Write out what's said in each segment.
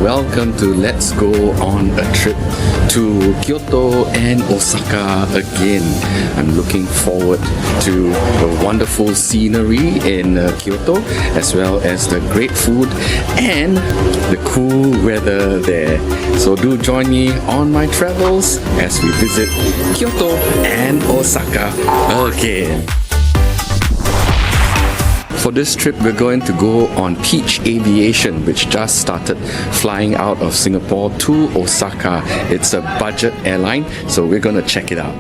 welcome to Let's Go on a trip to Kyoto and Osaka again. I'm looking forward to the wonderful scenery in Kyoto, as well as the great food and the cool weather there. So do join me on my travels as we visit Kyoto and Osaka again. For this trip, we're going to go on Peach Aviation, which just started flying out of Singapore to Osaka. It's a budget airline, so we're going to check it out.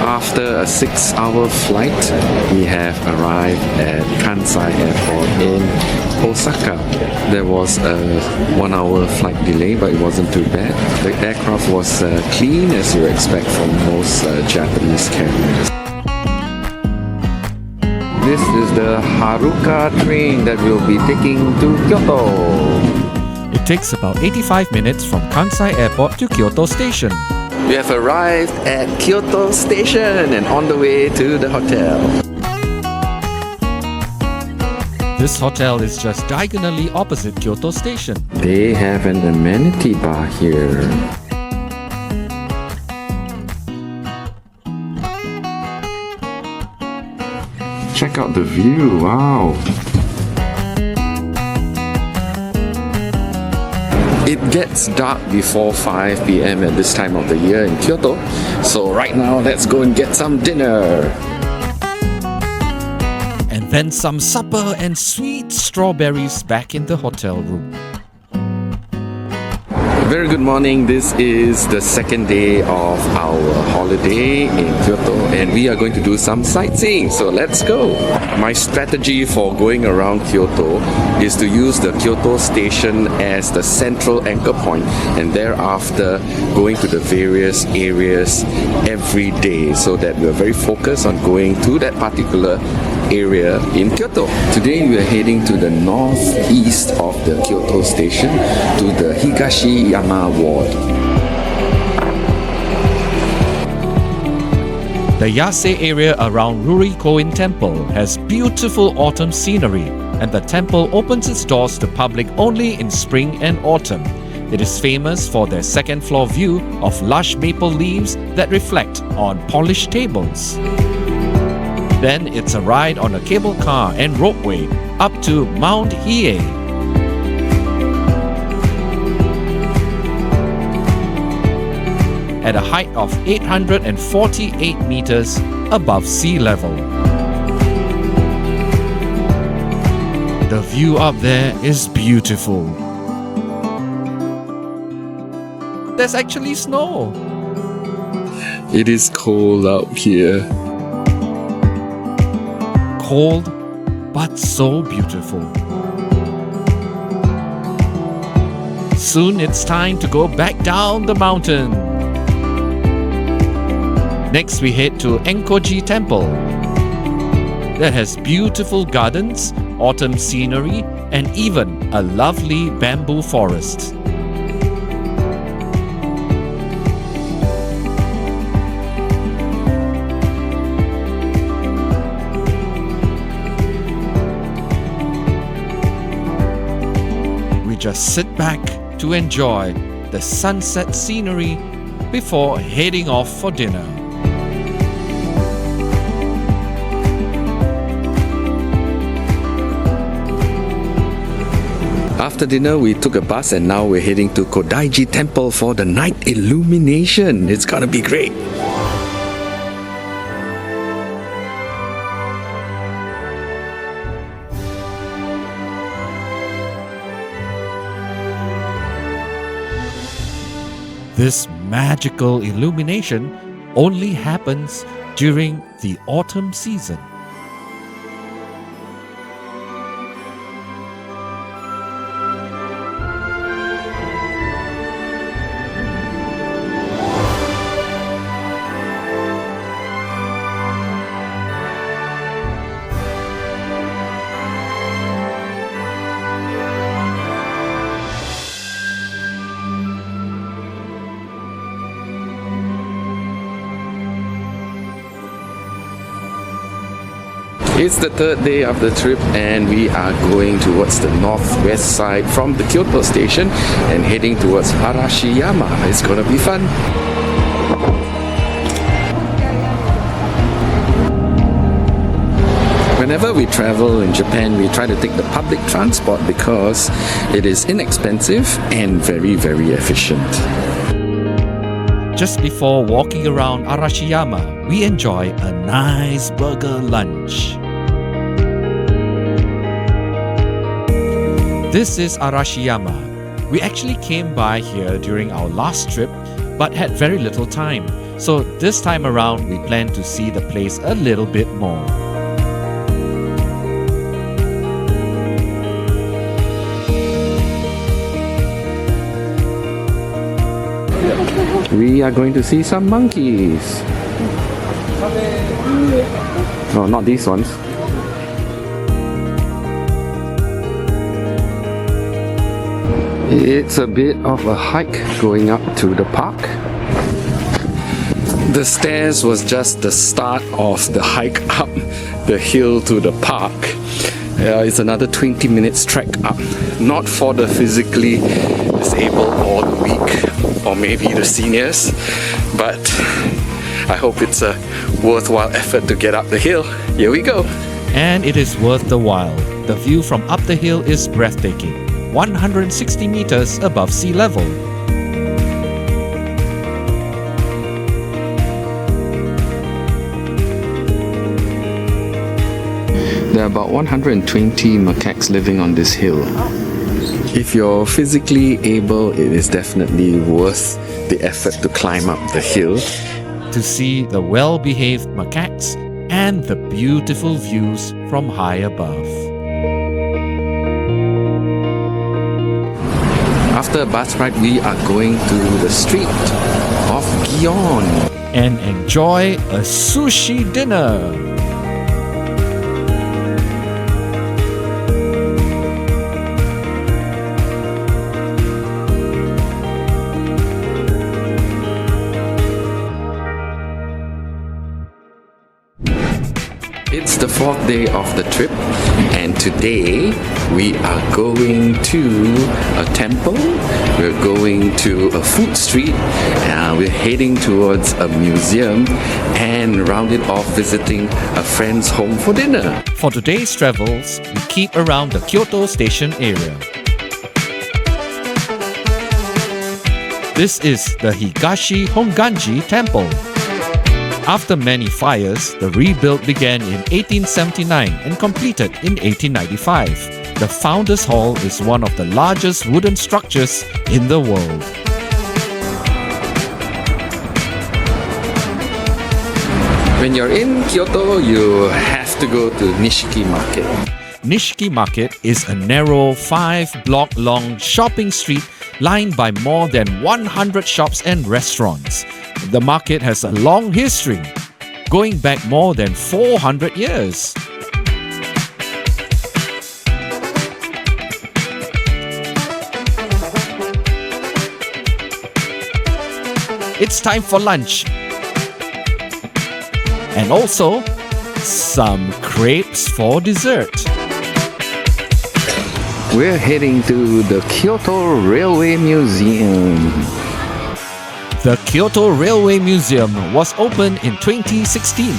After a 6-hour flight, we have arrived at Kansai Airport in Osaka. There was a 1-hour flight delay, but it wasn't too bad. The aircraft was clean, as you expect from most Japanese carriers. This is the Haruka train that we'll be taking to Kyoto. It takes about 85 minutes from Kansai Airport to Kyoto Station. We have arrived at Kyoto Station and on the way to the hotel. This hotel is just diagonally opposite Kyoto Station. They have an amenity bar here. Check out the view, wow! It gets dark before 5 p.m. at this time of the year in Kyoto. So right now, let's go and get some dinner. And then some supper and sweet strawberries back in the hotel room. Very good morning. This is the second day of our holiday in Kyoto and we are going to do some sightseeing. So let's go. My strategy for going around Kyoto is to use the Kyoto station as the central anchor point and thereafter going to the various areas every day so that we are very focused on going to that particular area in Kyoto. Today we are heading to the northeast of the Kyoto station to the Higashiyama ward. The Yase area around Rurikoin Temple has beautiful autumn scenery, and the temple opens its doors to public only in spring and autumn. It is famous for their second floor view of lush maple leaves that reflect on polished tables. Then it's a ride on a cable car and ropeway up to Mount Hiei. At a height of 848 meters above sea level. The view up there is beautiful. There's actually snow. It is cold out here. Cold, but so beautiful. Soon it's time to go back down the mountain. Next we head to Enkoji Temple that has beautiful gardens, autumn scenery, and even a lovely bamboo forest. Just sit back to enjoy the sunset scenery before heading off for dinner. After dinner, we took a bus and now we're heading to Kodaiji Temple for the night illumination. It's gonna be great. This magical illumination only happens during the autumn season. It's the third day of the trip and we are going towards the northwest side from the Kyoto station and heading towards Arashiyama. It's gonna be fun. Whenever we travel in Japan, we try to take the public transport because it is inexpensive and very, very efficient. Just before walking around Arashiyama, we enjoy a nice burger lunch. This is Arashiyama. We actually came by here during our last trip but had very little time. So this time around, we plan to see the place a little bit more. We are going to see some monkeys. No, not these ones. It's a bit of a hike going up to the park. The stairs was just the start of the hike up the hill to the park. It's another 20 minutes trek up. Not for the physically disabled or the weak, or maybe the seniors, but I hope it's a worthwhile effort to get up the hill. Here we go. And it is worth the while. The view from up the hill is breathtaking, 160 meters above sea level. There are about 120 macaques living on this hill. If you're physically able, it is definitely worth the effort to climb up the hill. To see the well-behaved macaques and the beautiful views from high above. After a bus ride, we are going to the street of Gion and enjoy a sushi dinner. It's the fourth day of the trip and today we are going to a temple, we're going to a food street, we're heading towards a museum and round it off visiting a friend's home for dinner. For today's travels, we keep around the Kyoto station area. This is the Higashi Honganji Temple. After many fires, the rebuild began in 1879 and completed in 1895. The Founders Hall is one of the largest wooden structures in the world. When you're in Kyoto, you have to go to Nishiki Market. Nishiki Market is a narrow 5-block long shopping street lined by more than 100 shops and restaurants. The market has a long history, going back more than 400 years. It's time for lunch. And also, some crepes for dessert. We're heading to the Kyoto Railway Museum. The Kyoto Railway Museum was opened in 2016,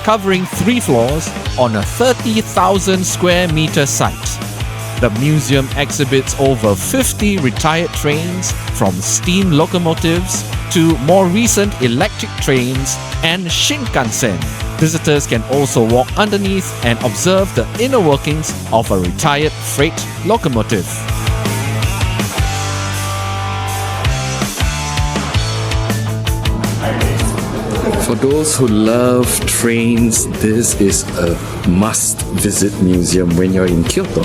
covering 3 floors on a 30,000 square meter site. The museum exhibits over 50 retired trains, from steam locomotives to more recent electric trains and Shinkansen. Visitors can also walk underneath and observe the inner workings of a retired freight locomotive. For those who love trains, this is a must-visit museum when you're in Kyoto.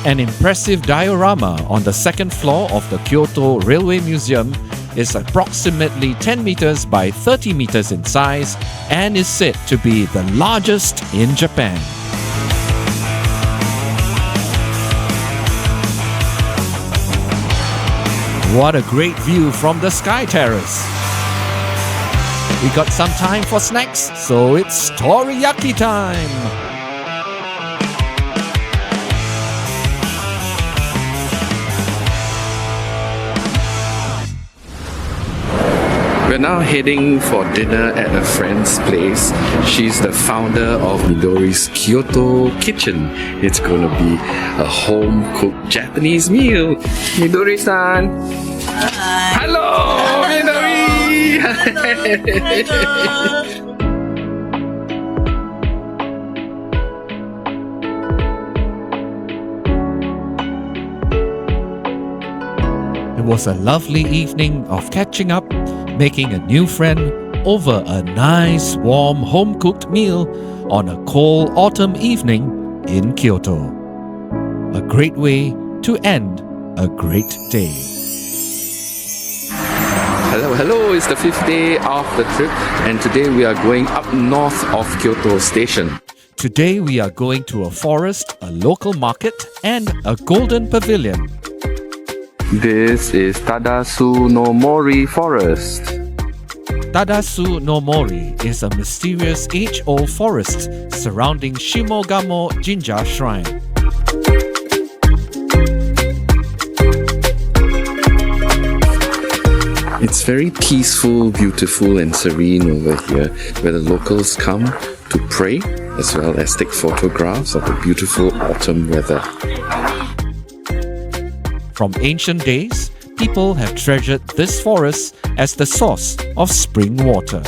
An impressive diorama on the second floor of the Kyoto Railway Museum is approximately 10 meters by 30 meters in size and is said to be the largest in Japan. What a great view from the Sky Terrace! We got some time for snacks, so it's teriyaki time! We're now heading for dinner at a friend's place. She's the founder of Midori's Kyoto Kitchen. It's gonna be a home-cooked Japanese meal. Midori-san! Hi. Hello, Midori! Hello. It was a lovely evening of catching up, making a new friend over a nice warm home-cooked meal on a cold autumn evening in Kyoto. A great way to end a great day. Hello, it's the 5th day of the trip and today we are going up north of Kyoto Station. Today we are going to a forest, a local market and a golden pavilion. This is Tadasu no Mori Forest. Tadasu no Mori is a mysterious age-old forest surrounding Shimogamo Jinja Shrine. It's very peaceful, beautiful and serene over here where the locals come to pray as well as take photographs of the beautiful autumn weather. From ancient days, people have treasured this forest as the source of spring water.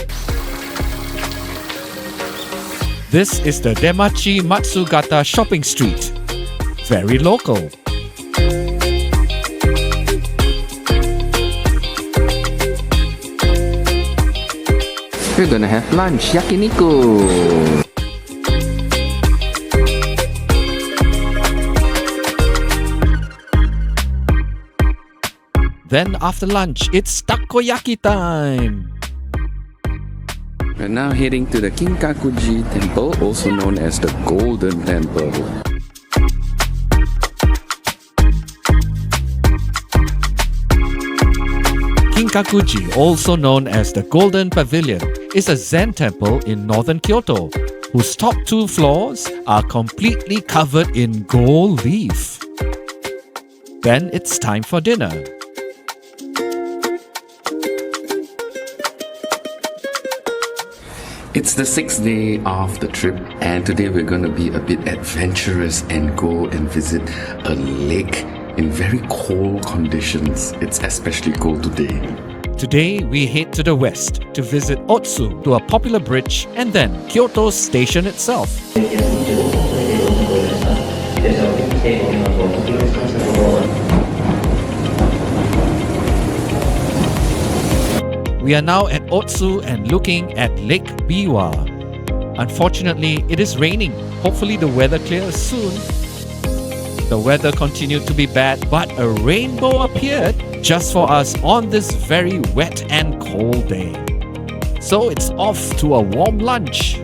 This is the Demachi Matsugata shopping street. Very local. We're gonna have lunch, yakiniku! Then after lunch, it's takoyaki time. We're now heading to the Kinkakuji Temple, also known as the Golden Temple. Kinkakuji, also known as the Golden Pavilion, is a Zen temple in northern Kyoto, whose top 2 floors are completely covered in gold leaf. Then it's time for dinner. It's the 6th day of the trip and today we're going to be a bit adventurous and go and visit a lake in very cold conditions. It's especially cold today. Today we head to the west to visit Otsu, to a popular bridge, and then Kyoto Station itself. We are now at Otsu and looking at Lake Biwa. Unfortunately, it is raining. Hopefully the weather clears soon. The weather continued to be bad, but a rainbow appeared just for us on this very wet and cold day. So it's off to a warm lunch.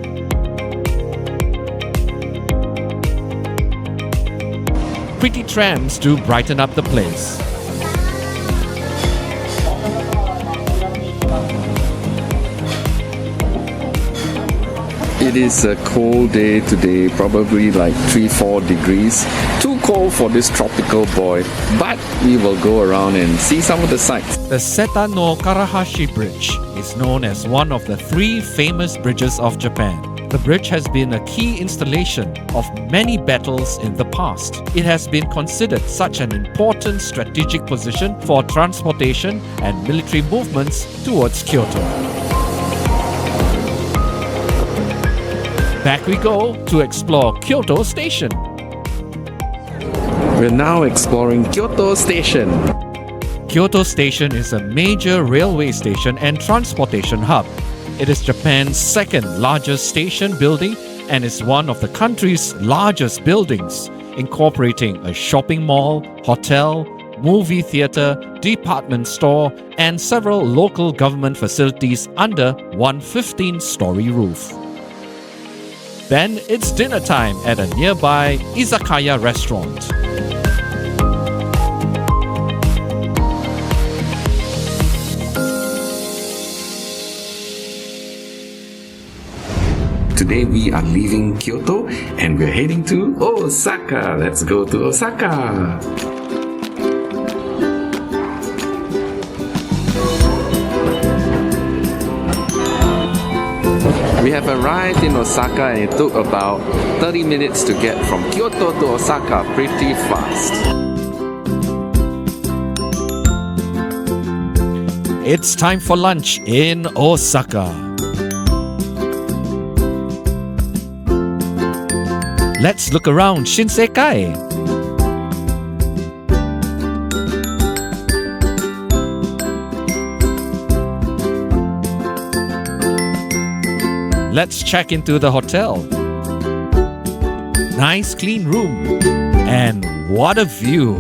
Pretty trams do brighten up the place. It is a cold day today, probably like 3-4 degrees. Too cold for this tropical boy, but we will go around and see some of the sights. The Seta no Karahashi Bridge is known as one of the 3 famous bridges of Japan. The bridge has been a key installation of many battles in the past. It has been considered such an important strategic position for transportation and military movements towards Kyoto. Back we go to explore Kyoto Station. We're now exploring Kyoto Station. Kyoto Station is a major railway station and transportation hub. It is Japan's 2nd largest station building and is one of the country's largest buildings, incorporating a shopping mall, hotel, movie theatre, department store, and several local government facilities under one 15-story roof. Then it's dinner time at a nearby izakaya restaurant. today we are leaving Kyoto and we're heading to Osaka. Let's go to Osaka. We have arrived in Osaka and it took about 30 minutes to get from Kyoto to Osaka, pretty fast. It's time for lunch in Osaka. Let's look around Shinsekai. Let's check into the hotel. Nice clean room. And what a view.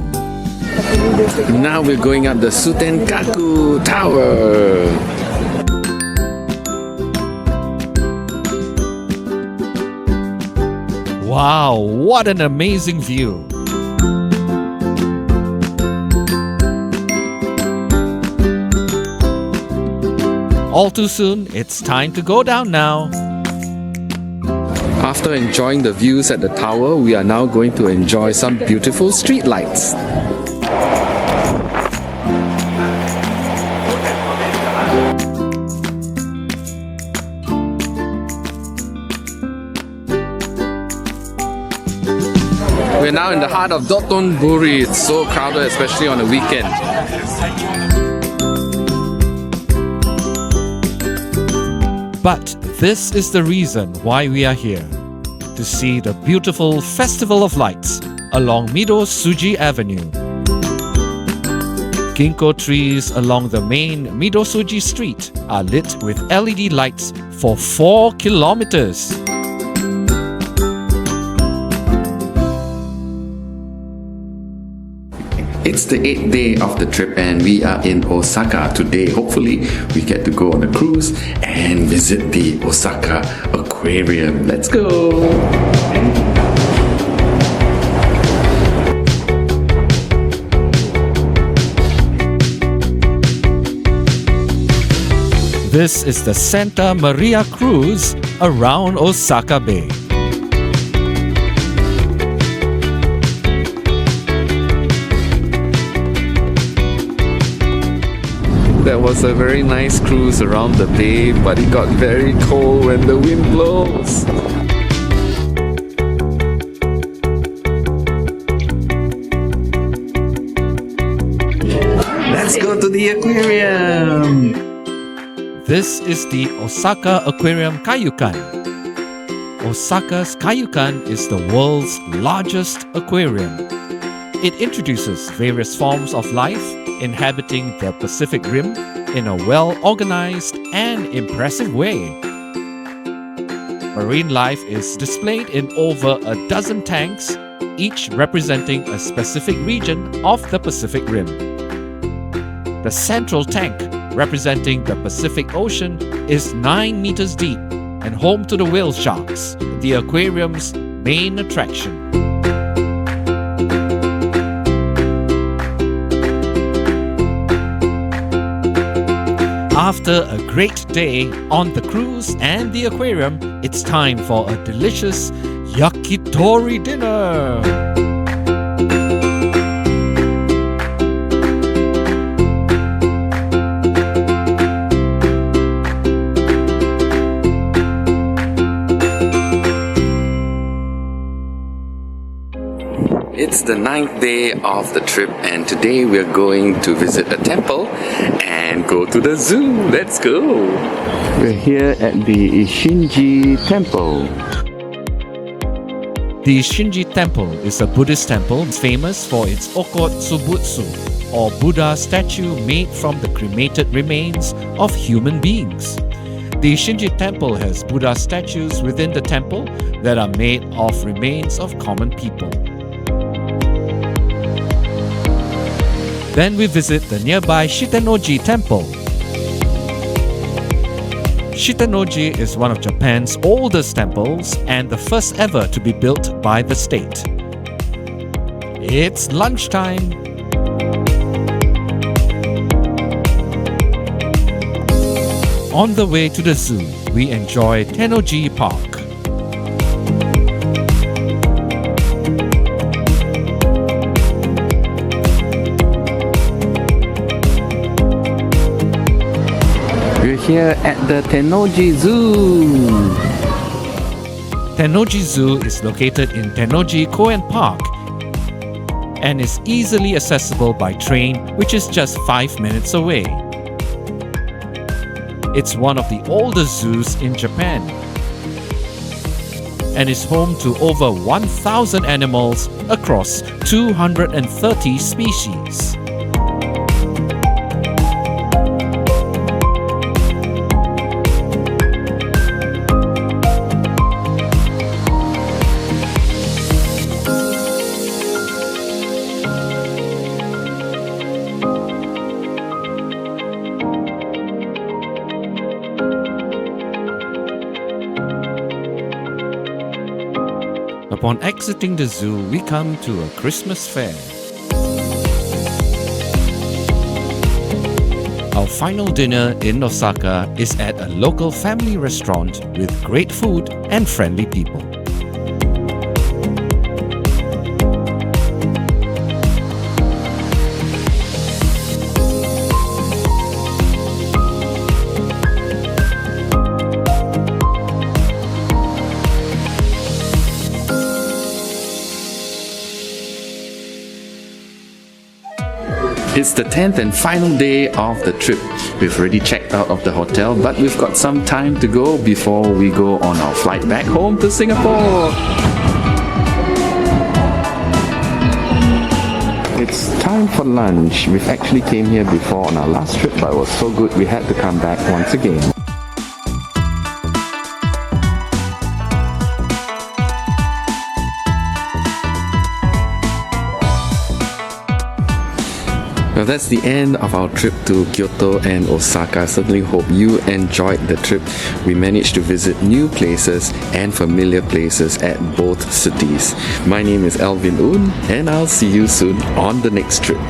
Now we're going up the Sutenkaku Tower. Wow, what an amazing view. All too soon, it's time to go down now. After enjoying the views at the tower, we are now going to enjoy some beautiful street lights. We're now in the heart of Dotonbori. It's so crowded, especially on the weekend. But this is the reason why we are here. To see the beautiful Festival of Lights along Midosuji Avenue. Ginkgo trees along the main Midosuji Street are lit with LED lights for 4 kilometers. It's the 8th day of the trip and we are in Osaka today. Hopefully we get to go on a cruise and visit the Osaka Aquarium. Let's go! This is the Santa Maria Cruise around Osaka Bay. That was a very nice cruise around the bay, but it got very cold when the wind blows. Let's go to the aquarium! This is the Osaka Aquarium Kaiyukan. Osaka's Kaiyukan is the world's largest aquarium. It introduces various forms of life inhabiting the Pacific Rim in a well-organized and impressive way. Marine life is displayed in over a dozen tanks, each representing a specific region of the Pacific Rim. The central tank, representing the Pacific Ocean, is 9 meters deep and home to the whale sharks, the aquarium's main attraction. After a great day on the cruise and the aquarium, it's time for a delicious yakitori dinner. It's the 9th day of the trip and today we're going to visit a temple and go to the zoo. Let's go! We're here at the Ishinji Temple. The Ishinji Temple is a Buddhist temple famous for its Okotsubutsu, or Buddha statue made from the cremated remains of human beings. The Ishinji Temple has Buddha statues within the temple that are made of remains of common people. Then we visit the nearby Shitenoji Temple. Shitenoji is one of Japan's oldest temples and the first ever to be built by the state. It's lunchtime. On the way to the zoo, we enjoy Tennoji Park. here at the Tennoji Zoo. Tennoji Zoo is located in Tennoji Koen Park and is easily accessible by train, which is just 5 minutes away. It's one of the oldest zoos in Japan and is home to over 1,000 animals across 230 species. Upon exiting the zoo, we come to a Christmas fair. Our final dinner in Osaka is at a local family restaurant with great food and friendly people. It's the 10th and final day of the trip. We've already checked out of the hotel, but we've got some time to go before we go on our flight back home to Singapore. It's time for lunch. We've actually came here before on our last trip, but it was so good we had to come back once again. Well, that's the end of our trip to Kyoto and Osaka. I certainly hope you enjoyed the trip. We managed to visit new places and familiar places at both cities. My name is Alvin Oon, and I'll see you soon on the next trip.